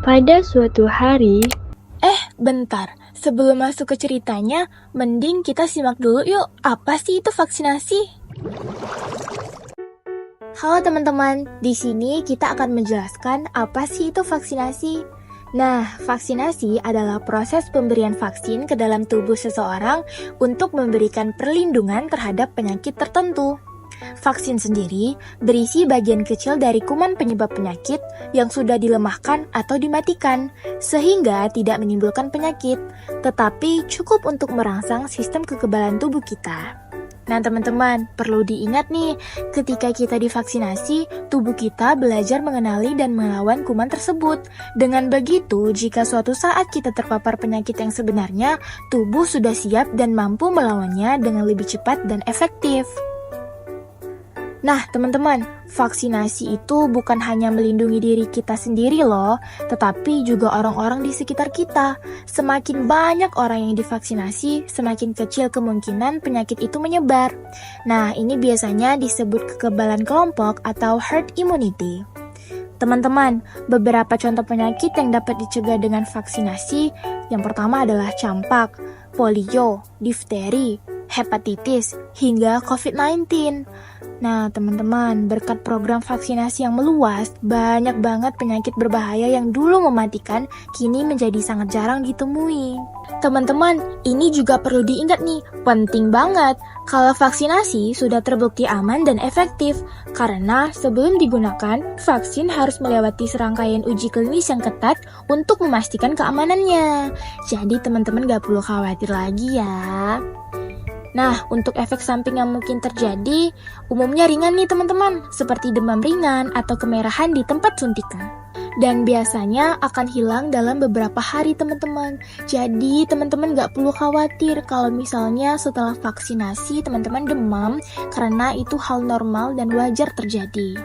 Pada suatu hari, Bentar. Sebelum masuk ke ceritanya, mending kita simak dulu yuk. Apa sih itu vaksinasi? Halo teman-teman, di sini kita akan menjelaskan apa sih itu vaksinasi. Nah, vaksinasi adalah proses pemberian vaksin ke dalam tubuh seseorang untuk memberikan perlindungan terhadap penyakit tertentu. Vaksin sendiri berisi bagian kecil dari kuman penyebab penyakit yang sudah dilemahkan atau dimatikan, sehingga tidak menimbulkan penyakit, tetapi cukup untuk merangsang sistem kekebalan tubuh kita. Nah teman-teman, perlu diingat nih, ketika kita divaksinasi, tubuh kita belajar mengenali dan melawan kuman tersebut. Dengan begitu, jika suatu saat kita terpapar penyakit yang sebenarnya, tubuh sudah siap dan mampu melawannya dengan lebih cepat dan efektif. Nah, teman-teman, vaksinasi itu bukan hanya melindungi diri kita sendiri loh, tetapi juga orang-orang di sekitar kita. Semakin banyak orang yang divaksinasi, semakin kecil kemungkinan penyakit itu menyebar. Nah, ini biasanya disebut kekebalan kelompok atau herd immunity. Teman-teman, beberapa contoh penyakit yang dapat dicegah dengan vaksinasi, yang pertama adalah campak, polio, difteri, hepatitis, hingga COVID-19. Nah, teman-teman, berkat program vaksinasi yang meluas, banyak banget penyakit berbahaya yang dulu mematikan, kini menjadi sangat jarang ditemui. Teman-teman, ini juga perlu diingat nih, penting banget kalau vaksinasi sudah terbukti aman dan efektif, karena sebelum digunakan, vaksin harus melewati serangkaian uji klinis yang ketat untuk memastikan keamanannya. Jadi teman-teman gak perlu khawatir lagi ya. Nah, untuk efek samping yang mungkin terjadi, umumnya ringan nih teman-teman, seperti demam ringan atau kemerahan di tempat suntikan. Dan biasanya akan hilang dalam beberapa hari teman-teman. Jadi teman-teman gak perlu khawatir kalau misalnya setelah vaksinasi teman-teman demam, karena itu hal normal dan wajar terjadi.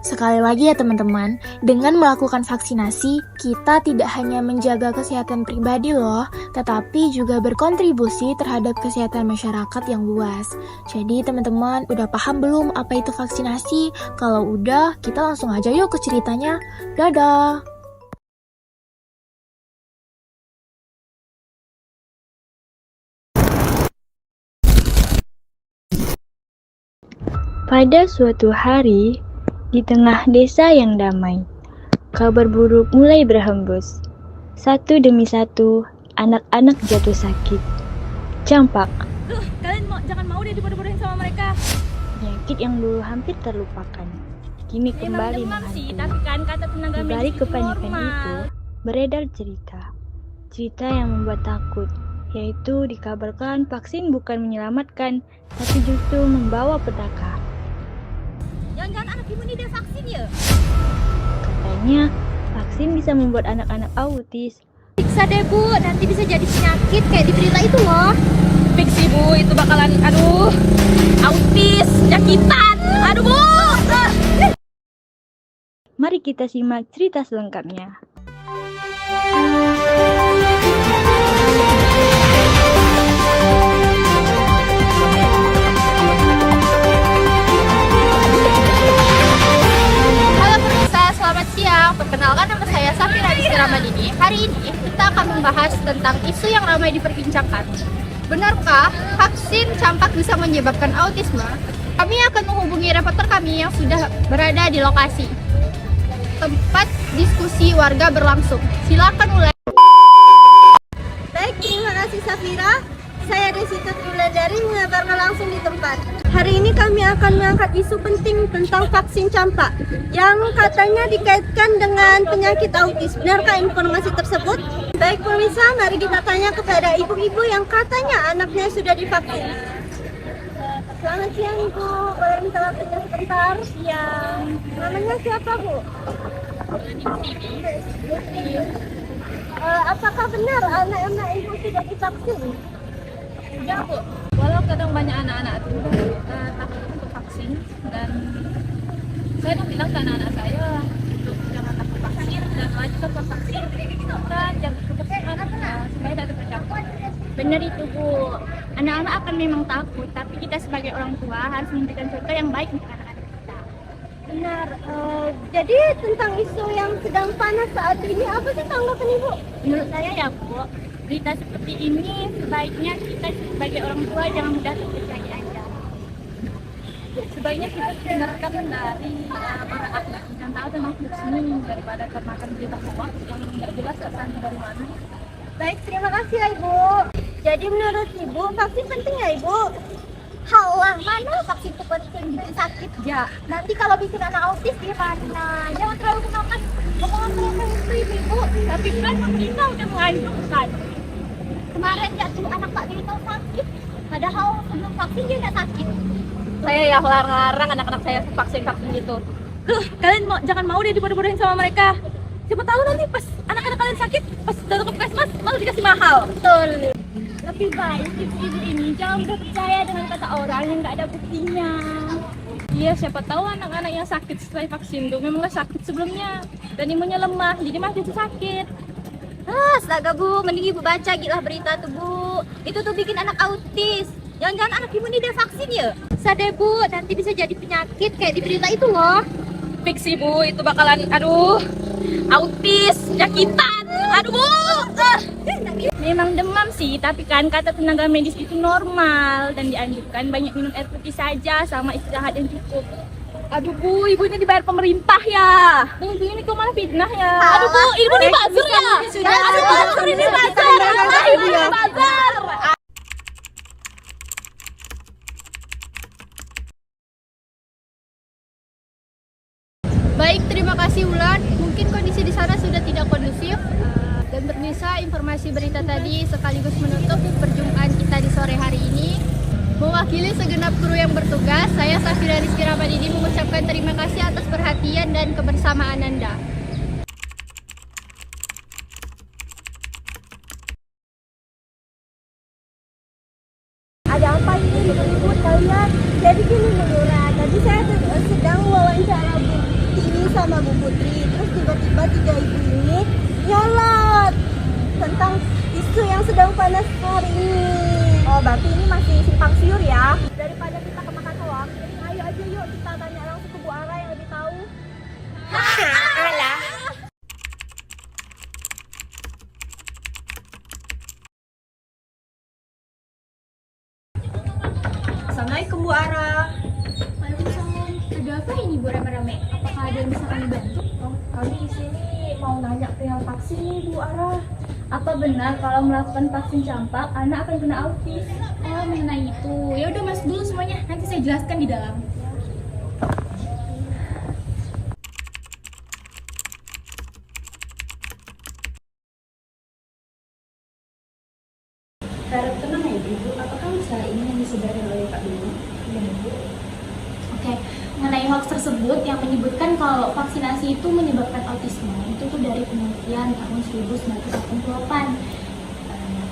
Sekali lagi ya teman-teman, dengan melakukan vaksinasi, kita tidak hanya menjaga kesehatan pribadi loh, tetapi juga berkontribusi terhadap kesehatan masyarakat yang luas. Jadi teman-teman, udah paham belum apa itu vaksinasi? Kalau udah, kita langsung aja yuk ke ceritanya. Dadah! pada suatu hari, di tengah desa yang damai, kabar buruk mulai berhembus. Satu demi satu, anak-anak jatuh sakit. Campak, Kalian jangan mau deh dibodoh-bodohin sama mereka. penyakit yang dulu hampir terlupakan, kini kembali Memang demam sih, menghantui. tapi kan kata tenaga Di medis balik itu kepanikan normal. itu, beredar cerita yang membuat takut, yaitu dikabarkan vaksin bukan menyelamatkan, tapi justru membawa petaka. Jangan-jangan anak ibu ini dia vaksin ya? Katanya, vaksin bisa membuat anak-anak autis. Periksa deh bu, nanti bisa jadi penyakit kayak di berita itu loh. Fix sih bu, itu bakalan autis, penyakitan. Aduh bu. Mari kita simak cerita selengkapnya. Halo pemirsa, selamat siang. Perkenalkan nama saya Safira Rizky Ramadini. Hari ini kita akan membahas tentang isu yang ramai diperbincangkan. Benarkah vaksin campak bisa menyebabkan autisme? Kami akan menghubungi reporter kami yang sudah berada di lokasi. Tempat diskusi warga berlangsung. Silakan mulai. Baik, terima kasih Safira. Saya Desita Wulandari mengabarkan langsung di tempat. Hari ini kami akan mengangkat isu penting tentang vaksin campak yang katanya dikaitkan dengan penyakit autis. Benarkah informasi tersebut? Baik pemirsa, mari kita tanya kepada ibu-ibu yang katanya anaknya sudah divaksin. Selamat siang Ibu, boleh minta waktunya sebentar? Siang. Namanya siapa Bu? Apakah benar anak-anak Ibu sudah divaksin? Ya bu, walau kadang banyak anak-anak itu takut untuk vaksin dan saya udah bilang ke anak-anak saya untuk jangan takut vaksin dan wajib vaksin dan jangan takut supaya tidak tercapai. Benar itu bu, anak-anak akan memang takut, tapi kita sebagai orang tua harus memberikan contoh yang baik untuk anak-anak kita. Benar. Jadi tentang isu yang sedang panas saat ini, apa sih tanggapan Ibu? Menurut saya ya Bu, berita seperti ini sebaiknya kita sebagai orang tua jangan mudah terpercaya aja. Sebaiknya kita dengarkan dari para ahli yang tahu tentang vaksin daripada termakan berita hoax yang nggak jelas asalnya dari mana. Baik, terima kasih ya Ibu. Jadi menurut Ibu, vaksin penting ya Ibu? Halah, mana vaksin itu penting, bikin sakit ya. Nanti kalau bikin anak autis gimana? Jangan terlalu menonton omongan mereka itu Ibu. Tapi kan pemerintah udah menganjurkan. Kemarin jatuh anak Pak Dino sakit, padahal sebelum vaksin dia nggak sakit. Saya ya larang anak-anak saya vaksin gitu. Kalian jangan mau deh dibodoh-bodohin sama mereka. Siapa tahu nanti pas anak-anak kalian sakit, pas datang ke puskesmas malah dikasih mahal. Betul. Lebih baik ibu ini jangan mudah percaya dengan kata orang yang nggak ada buktinya. Iya, siapa tahu anak-anak yang sakit setelah vaksin itu memang nggak sakit sebelumnya dan imunnya lemah, jadi masih sakit. Astaga Bu, mending Ibu baca gila berita tuh Bu. Itu tuh bikin anak autis. Jangan-jangan anak Ibu ini udah vaksin ya? Sadar Bu, nanti bisa jadi penyakit kayak di berita itu loh. Fix sih Bu, itu bakalan autis, penyakitan. Aduh Bu. Memang demam sih, tapi kan kata tenaga medis itu normal dan dianjurkan banyak minum air putih saja sama istirahat yang cukup. Aduh Bu, ibu ini dibayar pemerintah ya. Ibu ini kok malah fitnah ya. Aduh Bu, ibu ini buzzer ya. Aduh Bu, ini buzzer. Ibu ini buzzer. Baik, terima kasih Wulan. Mungkin kondisi di sana sudah tidak kondusif. Dan pemirsa, informasi berita tadi sekaligus menutup perjumpaan kita di sore hari ini. Mewakili segenap kru yang bertugas, saya Safira Rizky Ramadini mengucapkan terima kasih atas perhatian dan kebersamaan Anda. Ada apa ini ribut kalian? Jadi gini Nura, tadi saya sedang wawancara Bu Tini sama Bu Putri. Terus tiba-tiba 3 ibu ini nyolot tentang isu yang sedang panas hari ini. Oh, berarti ini masih simpang siur ya? Daripada kita kemakan hoax, jadi ayo aja yuk kita tanya langsung ke Bu Ara yang lebih tahu. Assalamualaikum Bu Ara. Waalaikumsalam. Ada apa ini Bu rame-rame? Apakah ada yang bisa kami bantu? Kami di sini mau nanya perihal vaksin nih Bu Ara. Apa benar kalau melakukan vaksin campak anak akan kena autis? Oh, mengenai itu. Ya udah Mas dulu semuanya. Nanti saya jelaskan di dalam. Harap tenang ya Ibu, apakah usaha ini yang disediakan oleh Pak Dino? Iya Bu. Oke, mengenai hoax tersebut yang menyebutkan kalau vaksinasi itu menyebabkan autisme, itu tuh dari penelitian tahun 1988.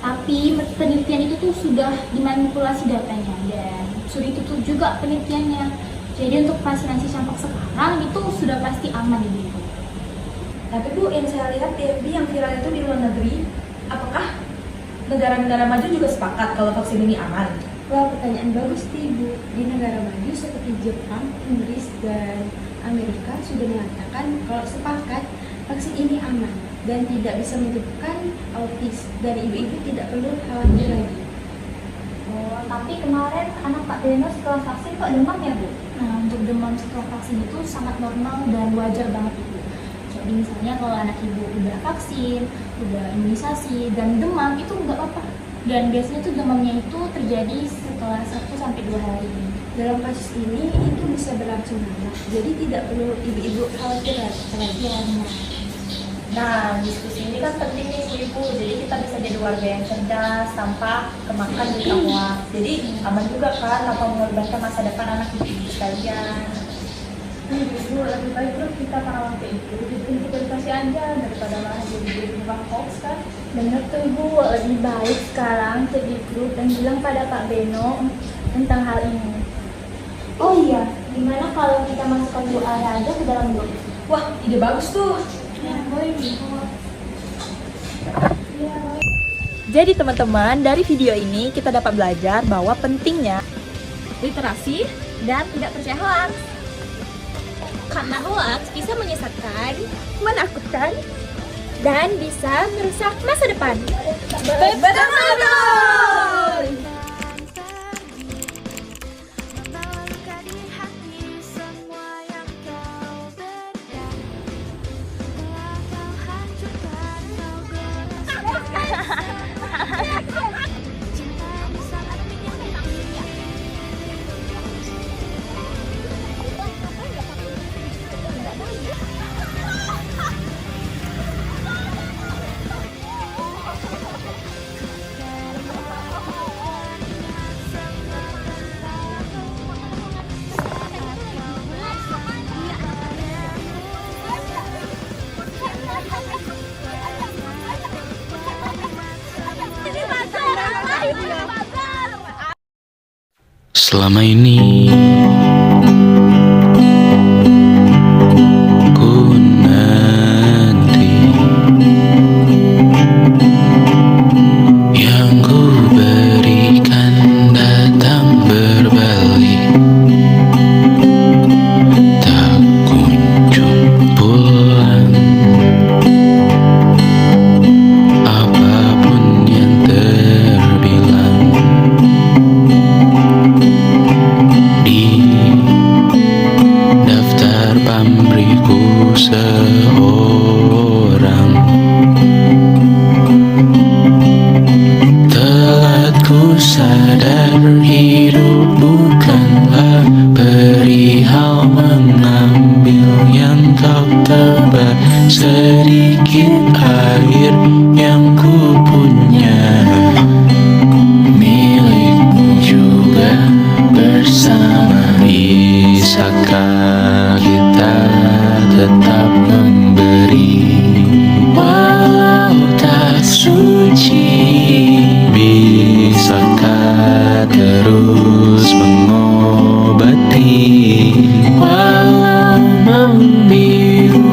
Tapi penelitian itu tuh sudah dimanipulasi datanya dan sudah ditutup juga penelitiannya. Jadi untuk vaksinasi campak sekarang itu sudah pasti aman Ibu. Tapi Bu, yang saya lihat di FB yang viral itu di luar negeri, apakah negara-negara maju juga sepakat kalau vaksin ini aman? Wah, pertanyaan bagus nih Bu. Di negara maju seperti Jepang, Inggris, dan Amerika sudah mengatakan kalau sepakat vaksin ini aman dan tidak bisa menyebabkan autis dan ibu-ibu tidak perlu khawatir lagi. Oh, tapi kemarin anak Pak Deno setelah vaksin kok demam ya Bu? Nah, untuk demam setelah vaksin itu sangat normal dan wajar banget Ibu. Jadi misalnya kalau anak ibu udah vaksin, udah imunisasi, dan demam itu nggak apa-apa. Dan biasanya tuh demamnya itu terjadi setelah 1-2 hari. Dalam kasus ini itu bisa berlangsung lama, jadi tidak perlu ibu-ibu khawatir lagi. Ya, benar. Nah, diskusi ini kan penting nih Bu, jadi kita bisa jadi warga yang cerdas tanpa kemakan berita hoax. Jadi aman juga kan, tanpa mengorbankan masa depan anak ibu sekalian. Ibu, lebih baik terus kita para waktu itu bikin edukasi aja daripada malah jadi tukang hoax kan. Bener tuh Ibu, lebih baik sekarang jadi grup dan bilang pada Pak Beno tentang hal ini. Oh iya, gimana kalau kita masukkan Bu Ara aja ke dalam grup? Wah, ide bagus tuh. Ya, boleh Bu. Jadi teman-teman, dari video ini kita dapat belajar bahwa pentingnya Literasi dan tidak percaya hoax. Karena hoax bisa menyesatkan, Menakutkan. dan bisa merusak masa depan. Selama ini ku nanti yang ku berikan datang berbalik, tak kunjung pulang. Apapun yang terbilang di daftar pamrihku seorang, telah ku sadar hidup bukanlah perihal mengambil yang kau tebar. Sedikit air yang ku punya milikmu juga bersama. Bisakah kita tetap memberi walau tak suci? Bisakah terus mengobati walau membiru?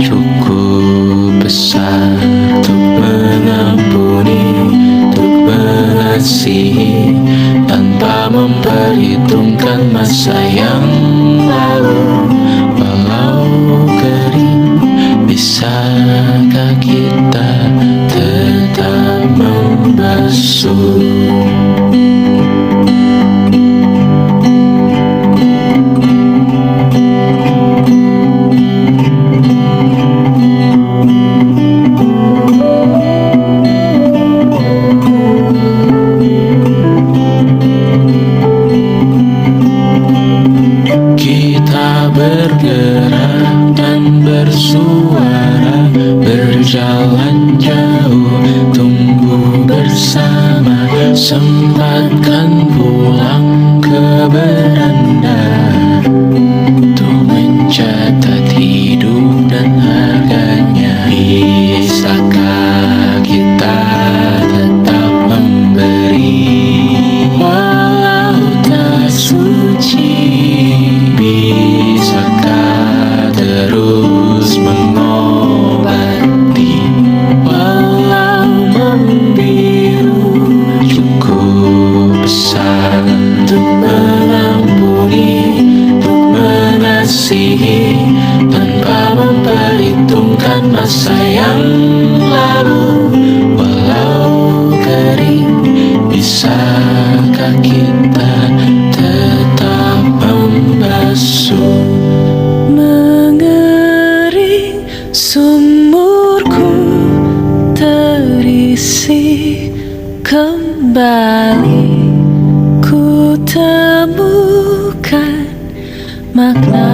Cukup besar untuk mengampuni, untuk mengasihi, tanpa memperhitungkan masa yang lalu. Walau kering, bisakah kita tetap membasuh? Bergerak dan bersuara, berjalan jauh, tumbuh bersama. Sempatkan pulang ke beranda untuk mencatat hidup dan harganya. Bisakah kita tetap memberi walau tak suci? Bisakah terus mengobati walau membiru? Cukup besar untuk mengampuni, untuk mengasihi, tanpa memperhitungkan masa yang lalu. Walau kering, bisakah kita tetap membasuh? Mengering sumurku terisi kembali, ku temukan makna